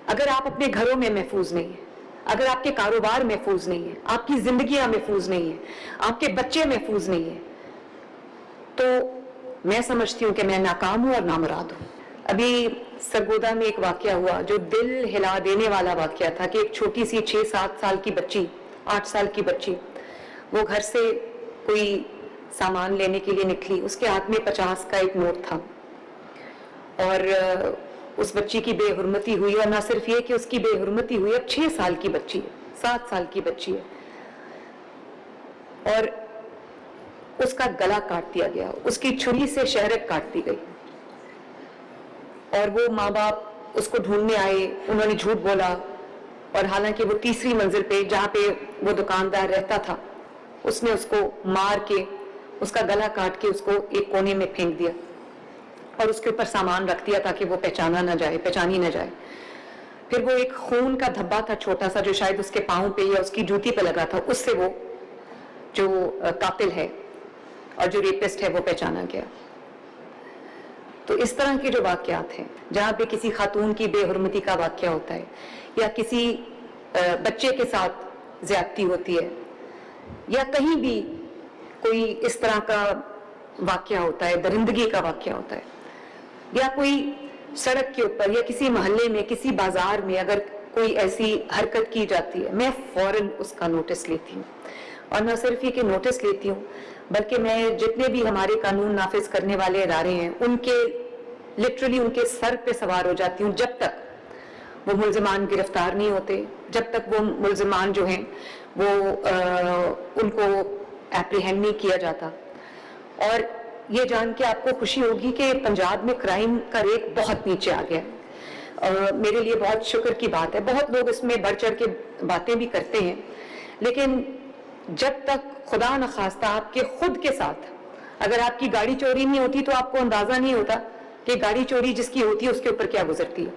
اگر آپ اپنے گھروں میں محفوظ نہیں ہیں، اگر آپ کے کاروبار محفوظ نہیں ہیں، آپ کی زندگیاں محفوظ نہیں ہیں، آپ کے بچے محفوظ نہیں ہیں، تو میں سمجھتی ہوں کہ میں ناکام ہوں اور نامراد ہوں۔ ابھی سرگودا میں ایک واقعہ ہوا جو دل ہلا دینے والا واقعہ تھا کہ ایک چھوٹی سی 6-7 سال کی بچی، 8 سال کی بچی، وہ گھر سے کوئی سامان لینے کے لیے نکلی، اس کے ہاتھ میں 50 کا ایک نوٹ تھا، اور اس بچی کی بے حرمتی ہوئی، اور نہ صرف یہ کہ اس کی بے حرمتی ہوئی، اب 6 سال کی بچی ہے، 7 سال کی بچی ہے، اور اس کا گلا کاٹ دیا گیا، اس کی چھری سے شہرک کاٹ دی گئی، اور وہ ماں باپ اس کو ڈھونڈنے آئے، انہوں نے جھوٹ بولا، اور حالانکہ وہ تیسری منزل پہ جہاں پہ وہ دکاندار رہتا تھا، اس نے اس کو مار کے اس کا گلا کاٹ کے اس کو ایک کونے میں پھینک دیا اور اس کے اوپر سامان رکھ دیا تاکہ وہ پہچانی نہ جائے۔ پھر وہ ایک خون کا دھبا تھا چھوٹا سا جو شاید اس کے پاؤں پہ یا اس کی جوتی پہ لگا تھا، اس سے وہ جو قاتل ہے اور جو ریپسٹ ہے وہ پہچانا گیا۔ تو اس طرح کے جو واقعات ہیں جہاں پہ کسی خاتون کی بے حرمتی کا واقعہ ہوتا ہے یا کسی بچے کے ساتھ زیادتی ہوتی ہے یا کہیں بھی کوئی اس طرح کا واقعہ ہوتا ہے، درندگی کا واقعہ ہوتا ہے، یا کوئی سڑک کے اوپر یا کسی محلے میں کسی بازار میں اگر کوئی ایسی حرکت کی جاتی ہے، میں فوراً اس کا نوٹس لیتی ہوں، اور نہ صرف یہ کہ نوٹس لیتی ہوں بلکہ میں جتنے بھی ہمارے قانون نافذ کرنے والے ادارے ہیں ان کے لٹرلی ان کے سر پہ سوار ہو جاتی ہوں جب تک وہ ملزمان گرفتار نہیں ہوتے، جب تک وہ ملزمان جو ہیں وہ ان کو ایپریہینڈ نہیں کیا جاتا۔ اور یہ جان کے آپ کو خوشی ہوگی کہ پنجاب میں کرائم کا ریٹ بہت نیچے آ گیا ہے، میرے لیے بہت شکر کی بات ہے۔ بہت لوگ اس میں بڑھ چڑھ کے باتیں بھی کرتے ہیں، لیکن جب تک خدا نخواستہ آپ کے خود کے ساتھ اگر آپ کی گاڑی چوری نہیں ہوتی تو آپ کو اندازہ نہیں ہوتا کہ گاڑی چوری جس کی ہوتی ہے اس کے اوپر کیا گزرتی ہے۔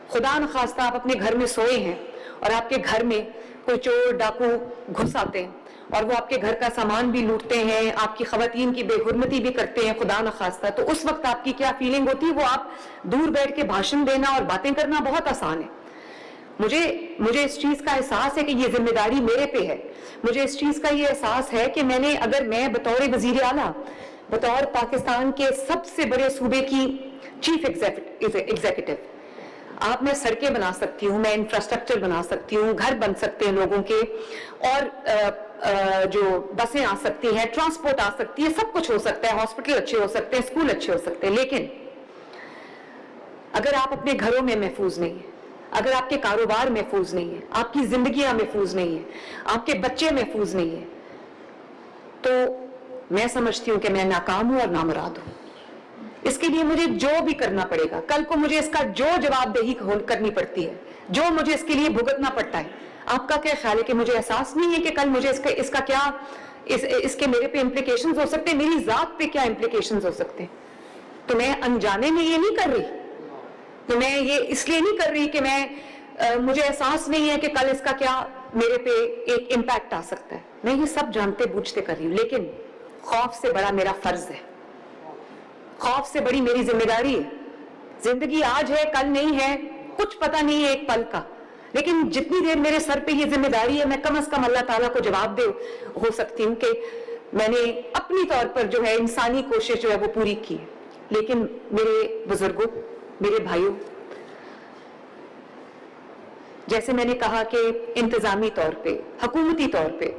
خدا نخواستہ آپ اپنے گھر میں سوئے ہیں اور آپ کے گھر میں کوئی چور ڈاکو گھس آتے ہیں اور وہ آپ کے گھر کا سامان بھی لوٹتے ہیں، آپ کی خواتین کی بے حرمتی بھی کرتے ہیں خدا نخواستہ، تو اس وقت آپ کی کیا فیلنگ ہوتی ہے؟ وہ آپ دور بیٹھ کے بھاشن دینا اور باتیں کرنا بہت آسان ہے۔ مجھے اس چیز کا احساس ہے کہ یہ ذمہ داری میرے پہ ہے، مجھے اس چیز کا یہ احساس ہے کہ اگر میں بطور وزیر اعلیٰ، بطور پاکستان کے سب سے بڑے صوبے کی چیف ایگزیکٹو، آپ میں سڑکیں بنا سکتی ہوں، میں انفراسٹرکچر بنا سکتی ہوں، گھر بن سکتے ہیں لوگوں کے، اور جو بسیں آ سکتی ہیں، ٹرانسپورٹ آ سکتی ہے، سب کچھ ہو سکتا ہے، ہاسپٹل اچھے ہو سکتے ہیں، اسکول اچھے ہو سکتے ہیں، لیکن اگر آپ اپنے گھروں میں محفوظ نہیں ہیں، اگر آپ کے کاروبار محفوظ نہیں ہیں، آپ کی زندگیاں محفوظ نہیں ہیں، آپ کے بچے محفوظ نہیں ہیں، تو میں سمجھتی ہوں کہ میں ناکام ہوں اور نامراد ہوں۔ اس کے لیے مجھے جو بھی کرنا پڑے گا، کل کو مجھے اس کا جو جواب دہی کرنی پڑتی ہے، جو مجھے اس کے لیے بھگتنا پڑتا ہے، آپ کا کیا خیال ہے کہ مجھے احساس نہیں ہے کہ کل مجھے اس کا کیا اس کے میرے پہ امپلیکیشنز ہو سکتے ہیں، میری ذات پہ کیا امپلیکیشنز ہو سکتے ہیں؟ تو میں انجانے میں یہ نہیں کر رہی، تو میں یہ اس لیے نہیں کر رہی کہ مجھے احساس نہیں ہے کہ کل اس کا کیا میرے پہ ایک امپیکٹ آ سکتا ہے، میں یہ سب جانتے بوجھتے کر رہی ہوں، لیکن خوف سے بڑا میرا فرض ہے، خوف سے بڑی میری ذمہ داری ہے۔ زندگی آج ہے کل نہیں ہے، کچھ پتہ نہیں ہے ایک پل کا، لیکن جتنی دیر میرے سر پہ یہ ذمہ داری ہے میں کم از کم اللہ تعالیٰ کو جواب دے ہو سکتی ہوں کہ میں نے اپنی طور پر جو ہے انسانی کوشش جو ہے وہ پوری کی ہے۔ لیکن میرے بزرگوں، میرے بھائیوں، جیسے میں نے کہا کہ انتظامی طور پہ، حکومتی طور پہ،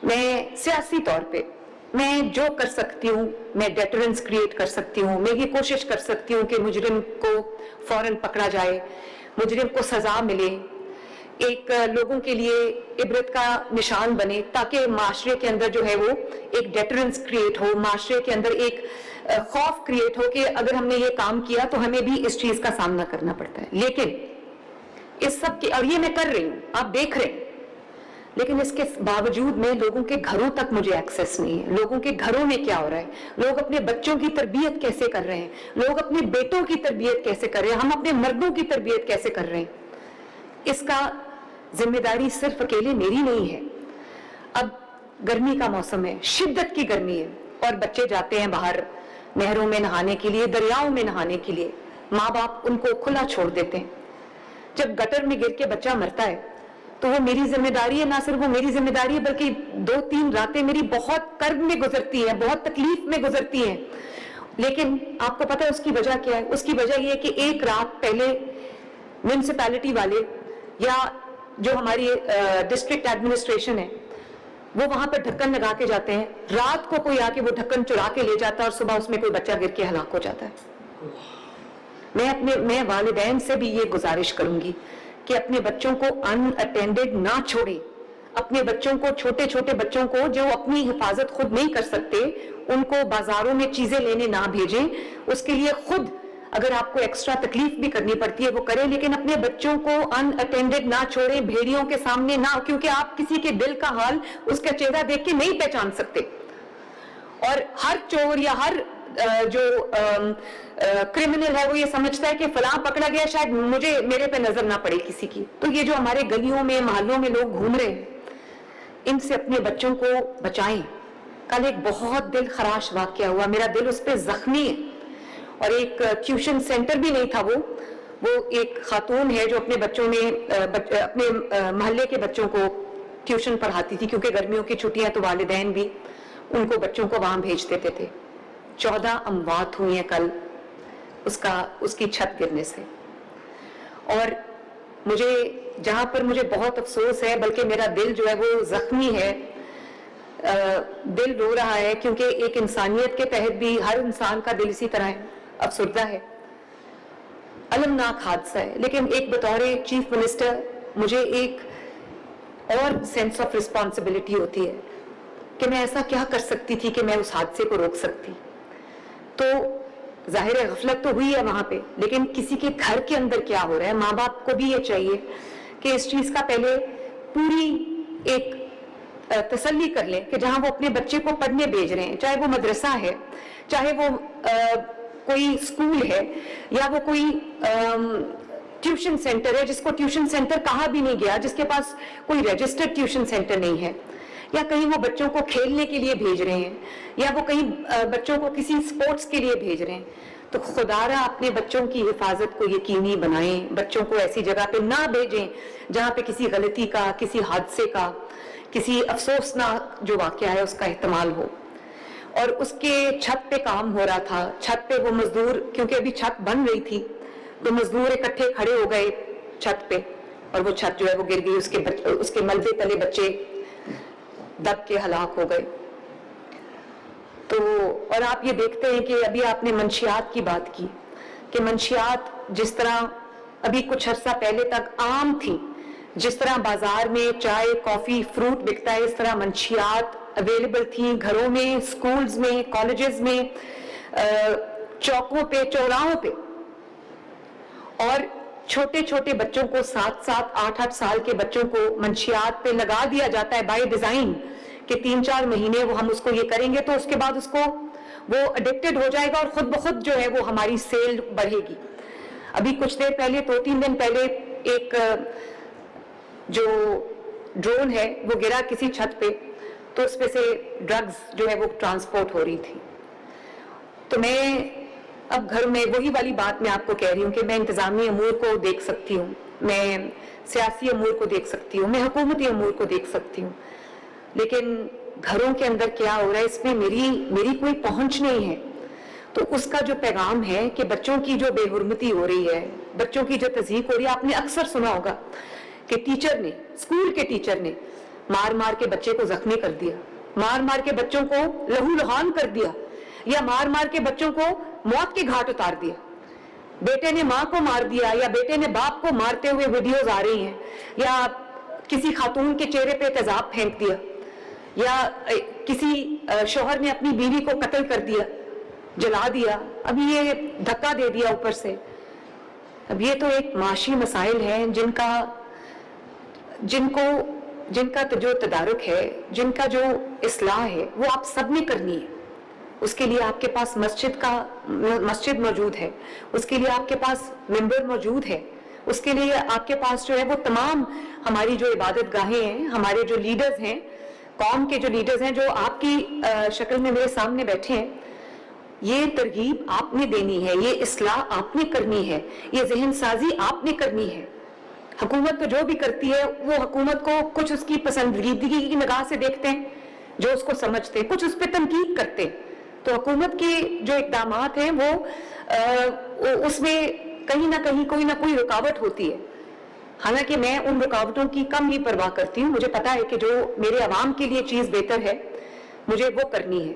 میں سیاسی طور پہ میں جو کر سکتی ہوں، میں ڈیٹرنس کریٹ کر سکتی ہوں، میں یہ کوشش کر سکتی ہوں کہ مجرم کو فوراً پکڑا جائے، مجرم کو سزا ملے، ایک لوگوں کے لیے عبرت کا نشان بنے، تاکہ معاشرے کے اندر جو ہے وہ ایک ڈیٹرنس کریٹ ہو، معاشرے کے اندر ایک خوف کریٹ ہو کہ اگر ہم نے یہ کام کیا تو ہمیں بھی اس چیز کا سامنا کرنا پڑتا ہے۔ لیکن اس سب کے، اور یہ میں کر رہی ہوں، آپ دیکھ رہے ہیں، لیکن اس کے باوجود میں لوگوں کے گھروں تک مجھے ایکسیس نہیں ہے، لوگوں کے گھروں میں کیا ہو رہا ہے، لوگ اپنے بچوں کی تربیت کیسے کر رہے ہیں، لوگ اپنے بیٹوں کی تربیت کیسے کر رہے ہیں، ہم اپنے مردوں کی تربیت کیسے کر رہے ہیں، اس کا ذمہ داری صرف اکیلے میری نہیں ہے۔ اب گرمی کا موسم ہے، شدت کی گرمی ہے، اور بچے جاتے ہیں باہر نہروں میں نہانے کے لیے، دریاؤں میں نہانے کے لیے، ماں باپ ان کو کھلا چھوڑ دیتے ہیں، جب گٹر میں گر کے بچہ مرتا ہے تو وہ میری ذمہ داری ہے، نہ صرف وہ میری ذمہ داری ہے بلکہ 2-3 راتیں میری بہت کرب میں گزرتی ہیں، بہت تکلیف میں گزرتی ہیں. لیکن آپ کو پتہ ہے اس کی وجہ کیا ہے؟ اس کی وجہ یہ ہے کہ ایک رات پہلے میونسپیلٹی والے یا جو ہماری ڈسٹرکٹ ایڈمنسٹریشن ہے وہ وہاں پہ ڈھکن لگا کے جاتے ہیں، رات کو کوئی آ کے وہ ڈھکن چرا کے لے جاتا ہے اور صبح اس میں کوئی بچہ گر کے ہلاک ہو جاتا ہے. میں والدین سے بھی یہ گزارش کروں گی کہ اپنے بچوں کو ان اٹینڈڈ نہ چھوڑیں. اپنے بچوں کو، چھوٹے چھوٹے بچوں کو جو اپنی حفاظت خود نہیں کر سکتے، ان کو بازاروں میں چیزیں لینے نہ بھیجیں. اس کے لیے خود اگر آپ کو ایکسٹرا تکلیف بھی کرنی پڑتی ہے وہ کریں، لیکن اپنے بچوں کو ان اٹینڈڈ نہ چھوڑیں، بھیڑیوں کے سامنے نہ، کیونکہ آپ کسی کے دل کا حال اس کا چہرہ دیکھ کے نہیں پہچان سکتے. اور ہر چور یا ہر جو کرمنل ہے وہ یہ سمجھتا ہے کہ فلاں پکڑا گیا، شاید میرے پہ نظر نہ پڑے کسی کی. تو یہ جو ہمارے گلیوں میں، محلوں میں لوگ گھوم رہے ہیں، ان سے اپنے بچوں کو بچائیں. کل ایک بہت دل خراش واقعہ ہوا، میرا دل اس پہ زخمی ہے. اور ایک ٹیوشن سینٹر بھی نہیں تھا، وہ ایک خاتون ہے جو اپنے بچوں میں اپنے محلے کے بچوں کو ٹیوشن پڑھاتی تھی، کیونکہ گرمیوں کی چھٹیاں تو والدین بھی ان کو بچوں کو وہاں بھیج دیتے تھے. 14 اموات ہوئی ہیں کل اس کی چھت گرنے سے. اور جہاں پر مجھے بہت افسوس ہے، بلکہ میرا دل جو ہے وہ زخمی ہے، دل رو رہا ہے، کیونکہ ایک انسانیت کے تحت بھی ہر انسان کا دل اسی طرح ہے، افسردہ ہے. المناک حادثہ ہے، لیکن ایک بطور چیف منسٹر مجھے ایک اور سینس آف رسپانسبلٹی ہوتی ہے کہ میں ایسا کیا کر سکتی تھی کہ میں اس حادثے کو روک سکتی. تو ظاہر ہے غفلت تو ہوئی ہے وہاں پہ، لیکن کسی کے گھر کے اندر کیا ہو رہا ہے، ماں باپ کو بھی یہ چاہیے کہ اس چیز کا پہلے پوری ایک تسلی کر لیں کہ جہاں وہ اپنے بچے کو پڑھنے بھیج رہے ہیں، چاہے وہ مدرسہ ہے، چاہے وہ کوئی اسکول ہے، یا وہ کوئی ٹیوشن سینٹر ہے جس کو ٹیوشن سینٹر کہا بھی نہیں گیا، جس کے پاس کوئی رجسٹرڈ ٹیوشن سینٹر نہیں ہے، یا کہیں وہ بچوں کو کھیلنے کے لیے بھیج رہے ہیں، یا وہ کہیں بچوں کو کسی سپورٹس کے لیے بھیج رہے ہیں، تو خدا را اپنے بچوں کی حفاظت کو یقینی بنائیں. بچوں کو ایسی جگہ پہ نہ بھیجیں جہاں پہ کسی غلطی کا، کسی حادثے کا، کسی افسوسناک جو واقعہ ہے اس کا احتمال ہو. اور اس کے چھت پہ کام ہو رہا تھا، چھت پہ وہ مزدور، کیونکہ ابھی چھت بن رہی تھی تو مزدور اکٹھے کھڑے ہو گئے چھت پہ، اور وہ چھت جو ہے وہ گر گئی، اس کے ملبے تلے بچے دب کے ہلاک ہو گئے. تو اور آپ یہ دیکھتے ہیں کہ ابھی آپ نے منشیات کی بات کی کہ منشیات جس طرح ابھی کچھ عرصہ پہلے تک عام تھی، جس طرح بازار میں چائے، کافی، فروٹ بکتا ہے، اس طرح منشیات اویلیبل تھیں گھروں میں، سکولز میں، کالجز میں، چوکوں پہ، چوراہوں پہ. اور چھوٹے چھوٹے بچوں کو 7-7 8-8 سال کے بچوں کو منشیات پہ لگا دیا جاتا ہے بائی ڈیزائن کہ 3-4 مہینے وہ ہم اس کو یہ کریں گے تو اس کے بعد اس کو وہ اڈکٹڈ ہو جائے گا اور خود بخود جو ہے وہ ہماری سیل بڑھے گی. ابھی کچھ دیر پہلے 2-3 دن پہلے ایک جو ڈرون ہے وہ گرا کسی چھت پہ، تو اس پہ سے ڈرگز جو ہے وہ ٹرانسپورٹ ہو رہی تھی. تو میں اب گھر میں وہی والی بات میں آپ کو کہہ رہی ہوں کہ میں انتظامی امور کو دیکھ سکتی ہوں، میں سیاسی امور کو دیکھ سکتی ہوں، میں حکومتی امور کو دیکھ سکتی ہوں، لیکن گھروں کے اندر کیا ہو رہا ہے اس میں میری کوئی پہنچ نہیں ہے. تو اس کا جو پیغام ہے کہ بچوں کی جو بے حرمتی ہو رہی ہے، بچوں کی جو تضحیک ہو رہی ہے، آپ نے اکثر سنا ہوگا کہ ٹیچر نے، اسکول کے ٹیچر نے مار مار کے بچے کو زخمی کر دیا، مار مار کے بچوں کو لہو لہان کر دیا، یا مار مار کے بچوں کو موت کے گھاٹ اتار دیا. بیٹے نے ماں کو مار دیا، یا بیٹے نے باپ کو مارتے ہوئے ویڈیوز آ رہی ہیں، یا کسی خاتون کے چہرے پہ تیزاب پھینک دیا، یا کسی شوہر نے اپنی بیوی کو قتل کر دیا، جلا دیا، ابھی یہ دھکا دے دیا اوپر سے. اب یہ تو ایک معاشی مسائل ہیں جن کا جو تدارک ہے، جن کا جو اصلاح ہے وہ آپ سب نے کرنی ہے. اس کے لیے آپ کے پاس مسجد موجود ہے، اس کے لیے آپ کے پاس ممبر موجود ہے، اس کے لیے آپ کے پاس جو ہے وہ تمام ہماری جو عبادت گاہیں ہیں، ہمارے جو لیڈرز ہیں، قوم کے جو لیڈرز ہیں جو آپ کی شکل میں میرے سامنے بیٹھے ہیں. یہ ترغیب آپ نے دینی ہے، یہ اصلاح آپ نے کرنی ہے، یہ ذہن سازی آپ نے کرنی ہے. حکومت تو جو بھی کرتی ہے وہ حکومت کو کچھ اس کی پسندیدگی کی نگاہ سے دیکھتے ہیں، جو اس کو سمجھتے ہیں، کچھ اس پہ تنقید کرتے ہیں. تو حکومت کے جو اقدامات ہیں وہ اس میں کہیں نہ کہیں کوئی نہ کوئی رکاوٹ ہوتی ہے. حالانکہ میں ان رکاوٹوں کی کم ہی پرواہ کرتی ہوں. مجھے پتا ہے کہ جو میرے عوام کے لیے چیز بہتر ہے مجھے وہ کرنی ہے.